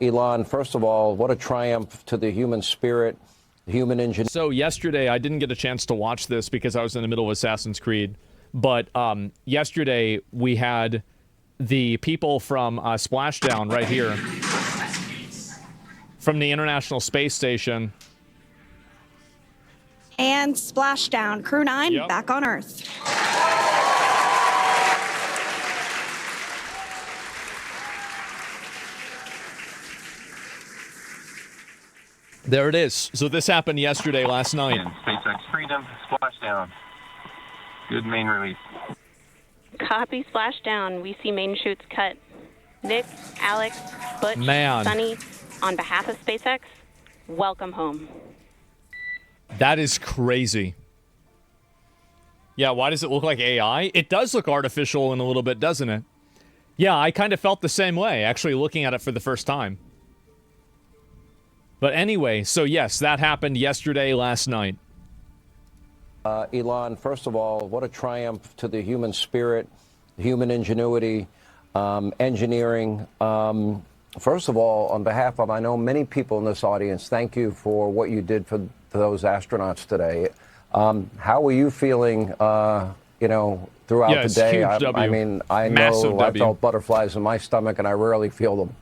Elon, first of all, what a triumph to the human spirit, human ingenuity. So yesterday, I didn't get a chance to watch this because I was in the middle of Assassin's Creed. But yesterday, we had the people from Splashdown right here from the International Space Station. And Splashdown, Crew 9, back on Earth. There it is. So this happened yesterday, last night. SpaceX Freedom, Splashdown. Good main release. Copy Splashdown. We see main chutes cut. Nick, Alex, Butch, Sunny, on behalf of SpaceX, welcome home. That is crazy. Yeah, why does it look like AI? It does look artificial in a little bit, doesn't it? Yeah, I kind of felt the same way, actually looking at it for the first time. But anyway, so yes, that happened yesterday, last night. Elon, first of all, what a triumph to the human spirit, human ingenuity, engineering. First of all, on behalf of, I know many people in this audience, thank you for what you did for those astronauts today. How were you feeling, throughout the day? Huge W. I mean, I Massive know I W. felt butterflies in my stomach, and I rarely feel them.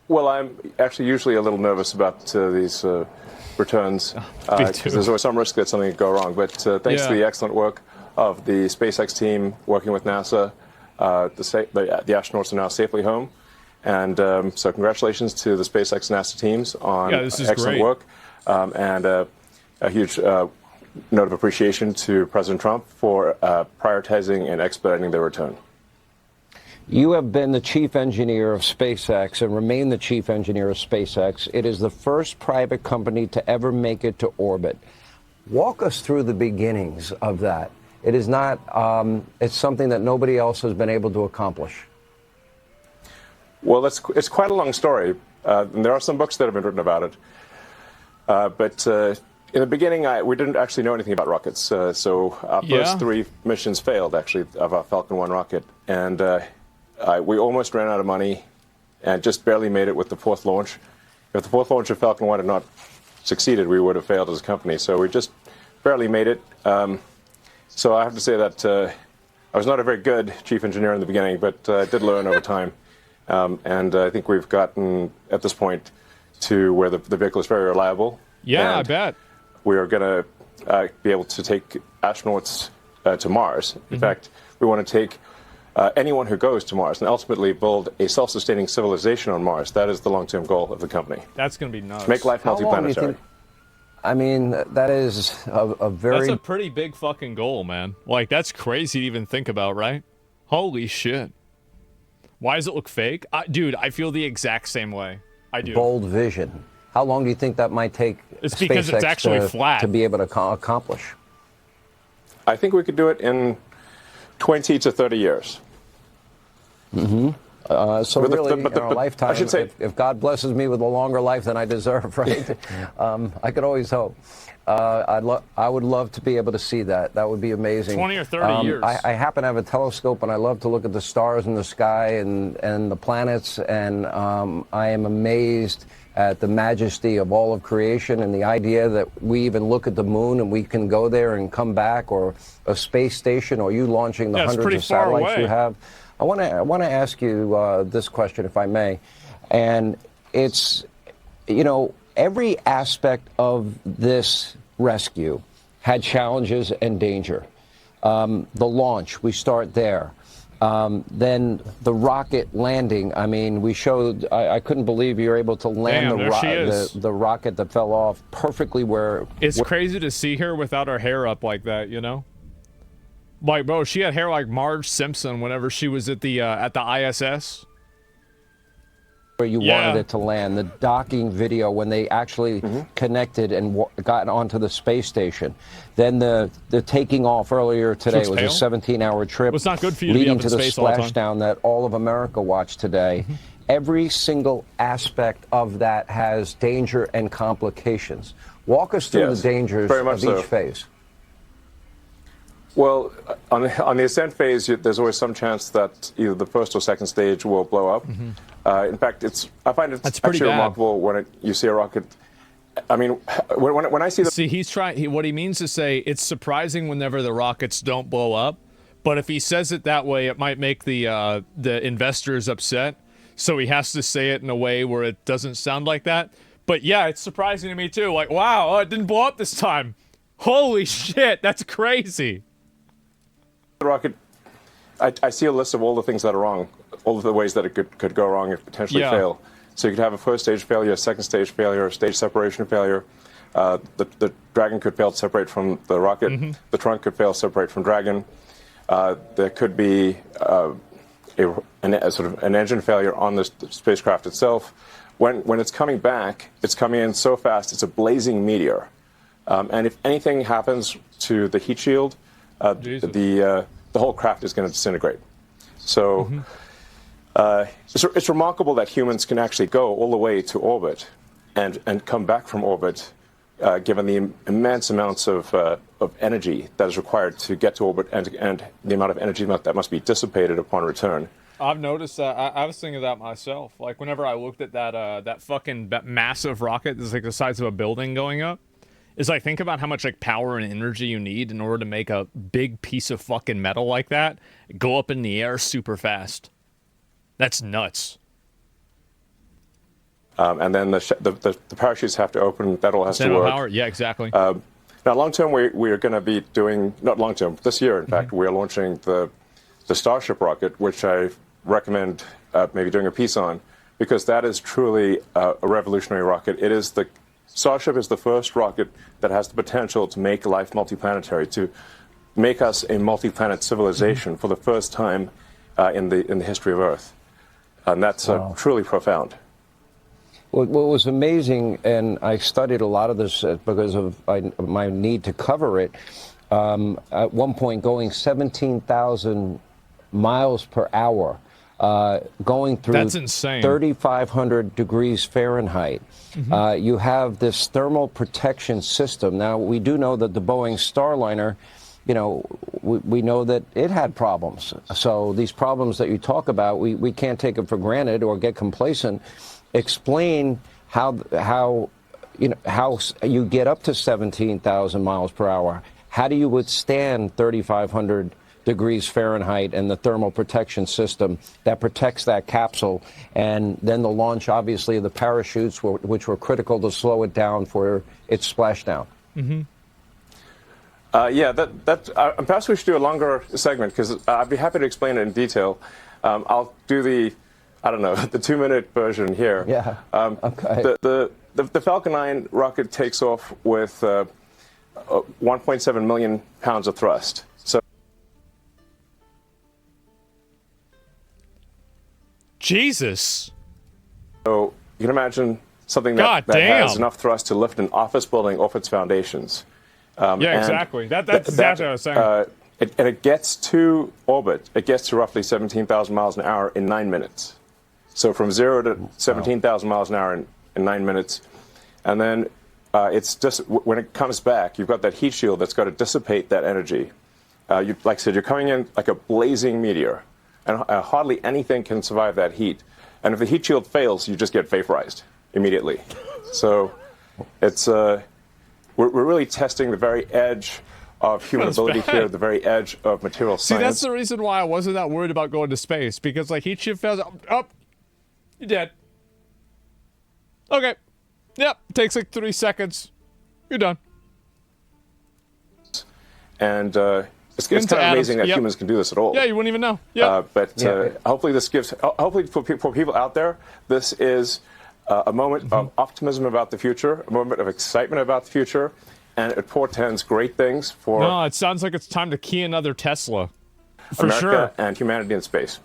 Well, I'm actually usually a little nervous about these returns because there's always some risk that something could go wrong. But thanks to the excellent work of the SpaceX team working with NASA, the astronauts are now safely home. And so congratulations to the SpaceX and NASA teams on excellent work. And a huge note of appreciation to President Trump for prioritizing and expediting their return. You have been the chief engineer of SpaceX and remain the chief engineer of SpaceX. It is the first private company to ever make it to orbit. Walk us through the beginnings of that. It is not, it's something that nobody else has been able to accomplish. Well, it's quite a long story. And there are some books that have been written about it. But in the beginning, we didn't actually know anything about rockets. So our first 3 missions failed, actually, of our Falcon 1 rocket. And we almost ran out of money and just barely made it with the 4th launch. If the 4th launch of Falcon 1 had not succeeded, we would have failed as a company. So we just barely made it. So I have to say that I was not a very good chief engineer in the beginning, but I did learn over time. And I think we've gotten, at this point, to where the vehicle is very reliable. Yeah, I bet. We are going to be able to take astronauts to Mars. In fact, we want to take anyone who goes to Mars and ultimately build a self-sustaining civilization on Mars. That is the long-term goal of the company. That's going to be nuts. To make life multiplanetary. I mean, that is a very... That's a pretty big fucking goal, man. Like, that's crazy to even think about, right? Holy shit. Why does it look fake? Dude, I feel the exact same way. I do. Bold vision. How long do you think that might take It's because SpaceX it's actually flat. to be able to accomplish? I think we could do it in 20 to 30 years. So But really, in but our lifetime, I should say, if God blesses me with a longer life than I deserve, right? I could always hope. I would love to be able to see that. That would be amazing. 20 or 30 years. I happen to have a telescope, and I love to look at the stars in the sky and the planets, and I am amazed at the majesty of all of creation and the idea that we even look at the moon and we can go there and come back, or a space station, or you launching the hundreds of satellites you have. I want to ask you this question, if I may, and it's, every aspect of this rescue had challenges and danger. The launch, we start there. Then the rocket landing. I mean, we showed. I couldn't believe you were able to land the rocket that fell off perfectly where. It's crazy to see her without her hair up like that, Like, bro, she had hair like Marge Simpson whenever she was at the ISS. Where you wanted it to land. The docking video when they actually connected and got onto the space station. Then the taking off earlier today was a 17-hour trip. Well, it's not good for you leading to be up to in the space all the time. splashdown that all of America watched today. Every single aspect of that has danger and complications. Walk us through the dangers of each phase. Well, on the ascent phase, there's always some chance that either the first or second stage will blow up. In fact, I find it's pretty actually bad. remarkable when you see a rocket. I mean, when I see the... See, he's trying. What he means to say, it's surprising whenever the rockets don't blow up. But if he says it that way, it might make the investors upset. So he has to say it in a way where it doesn't sound like that. But yeah, it's surprising to me too. Like, wow, it didn't blow up this time. Holy shit, that's crazy. The rocket, I see a list of all the things that are wrong, all of the ways that it could go wrong and potentially fail. So you could have a first stage failure, a second stage failure, a stage separation failure. The Dragon could fail to separate from the rocket. Mm-hmm. The trunk could fail to separate from Dragon. There could be a sort of an engine failure on the spacecraft itself. When it's coming back, it's coming in so fast, it's a blazing meteor. And if anything happens to the heat shield, the whole craft is going to disintegrate. So it's remarkable that humans can actually go all the way to orbit and come back from orbit, given the immense amounts of energy that is required to get to orbit and the amount of energy that must be dissipated upon return. I've noticed that. I was thinking of that myself. Like, whenever I looked at that fucking massive rocket that's like the size of a building going up, is like, think about how much like power and energy you need in order to make a big piece of fucking metal like that go up in the air super fast. That's nuts. And then the parachutes have to open. That all has to work. Power. Yeah, exactly. Now, long term, we are going to be doing, not long term, this year, in fact, we are launching the Starship rocket, which I recommend maybe doing a piece on, because that is truly a revolutionary rocket. Starship is the first rocket that has the potential to make life multiplanetary, to make us a multi-planet civilization for the first time in the history of Earth. And that's truly profound. What was amazing, and I studied a lot of this because of my need to cover it, at one point going 17,000 miles per hour, going through That's insane. 3,500 degrees Fahrenheit. Mm-hmm. You have this thermal protection system. Now, we do know that the Boeing Starliner, we know that it had problems. So these problems that you talk about, we can't take them for granted or get complacent. Explain how you get up to 17,000 miles per hour. How do you withstand 3,500 degrees Fahrenheit and the thermal protection system that protects that capsule? And then the launch, obviously, of the parachutes, which were critical to slow it down for its splashdown. Mm-hmm. Perhaps we should do a longer segment, because I'd be happy to explain it in detail. I'll do the 2-minute version here. Yeah. Okay. The Falcon 9 rocket takes off with 1.7 million pounds of thrust. So, Jesus. So you can imagine something that has enough thrust to lift an office building off its foundations. Exactly. That's exactly what I was saying. And it gets to orbit. It gets to roughly 17,000 miles an hour in 9 minutes. So from 0 to 17,000 miles an hour in 9 minutes. And then it's just, when it comes back, you've got that heat shield that's got to dissipate that energy. Like I said, you're coming in like a blazing meteor, and hardly anything can survive that heat. And if the heat shield fails, you just get vaporized immediately. So it's we're really testing the very edge of human ability here, the very edge of material science. See, that's the reason why I wasn't that worried about going to space, because like heat shield fails, you're dead. Okay. Yep, takes like 3 seconds. You're done. And it's kind of amazing that humans can do this at all. Yeah, you wouldn't even know. Yeah. Hopefully this gives, hopefully for people out there, this is a moment of optimism about the future, a moment of excitement about the future, and it portends great things for... No, it sounds like it's time to key another Tesla. For America sure. And humanity in space.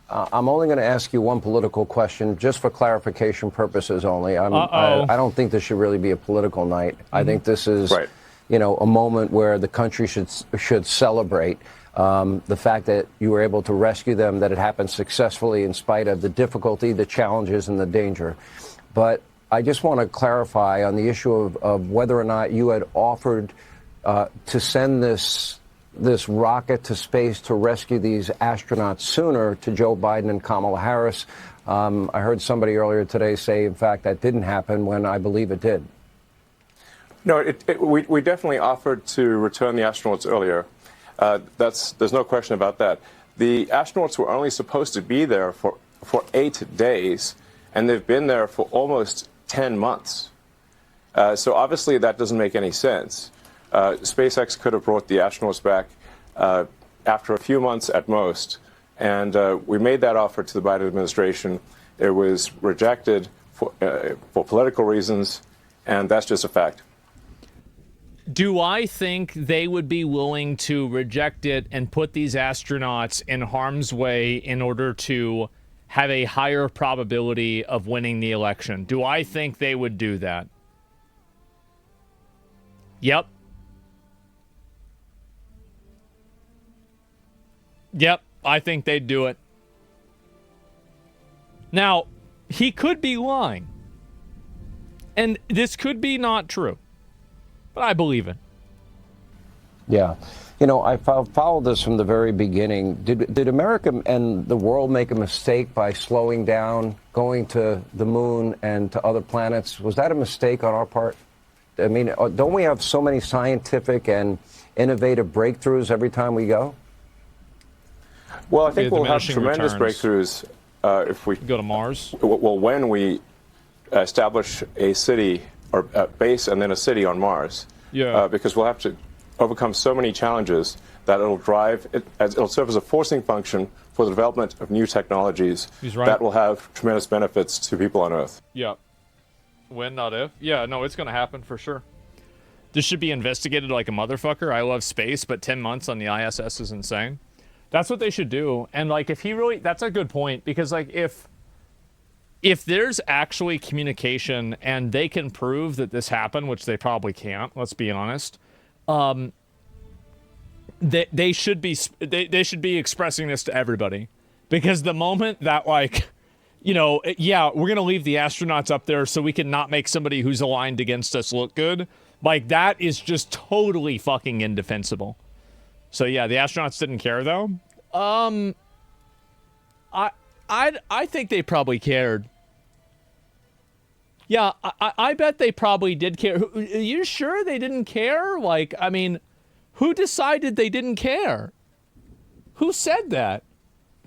I'm only going to ask you one political question, just for clarification purposes only. I don't think this should really be a political night. I think this is, a moment where the country should celebrate the fact that you were able to rescue them, that it happened successfully in spite of the difficulty, the challenges, and the danger. But I just want to clarify on the issue of whether or not you had offered to send this rocket to space to rescue these astronauts sooner to Joe Biden and Kamala Harris. I heard somebody earlier today say, in fact, that didn't happen when I believe it did. No, we definitely offered to return the astronauts earlier. There's no question about that. The astronauts were only supposed to be there for 8 days, and they've been there for almost 10 months. So obviously that doesn't make any sense. SpaceX could have brought the astronauts back after a few months at most, and we made that offer to the Biden administration. It was rejected for political reasons, and that's just a fact. Do I think they would be willing to reject it and put these astronauts in harm's way in order to have a higher probability of winning the election? Do I think they would do that? Yep. Yep, I think they'd do it. Now, he could be lying. And this could be not true. But I believe it. Yeah. You know, I followed this from the very beginning. Did America and the world make a mistake by slowing down, going to the moon and to other planets? Was that a mistake on our part? I mean, don't we have so many scientific and innovative breakthroughs every time we go? Well, I think we'll have tremendous breakthroughs if we go to Mars. Well, when we establish a city or a base and then a city on Mars. Yeah. Because we'll have to overcome so many challenges that it'll serve as a forcing function for the development of new technologies that will have tremendous benefits to people on Earth. Yeah. When, not if. Yeah, no, it's going to happen for sure. This should be investigated like a motherfucker. I love space, but 10 months on the ISS is insane. That's what they should do. And, like, if he really... That's a good point, because, like, if there's actually communication and they can prove that this happened, which they probably can't, let's be honest, they should be expressing this to everybody. Because the moment that, like, you know, yeah, we're going to leave the astronauts up there so we can not make somebody who's aligned against us look good, like, that is just totally fucking indefensible. So, yeah, the astronauts didn't care, though. I think they probably cared. Yeah, I bet they probably did care. Are you sure they didn't care? Like, I mean, who decided they didn't care? Who said that?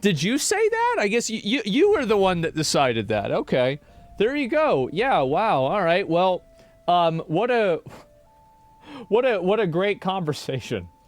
Did you say that? I guess you were the one that decided that. Okay, there you go. Yeah, wow. All right. Well, what a great conversation.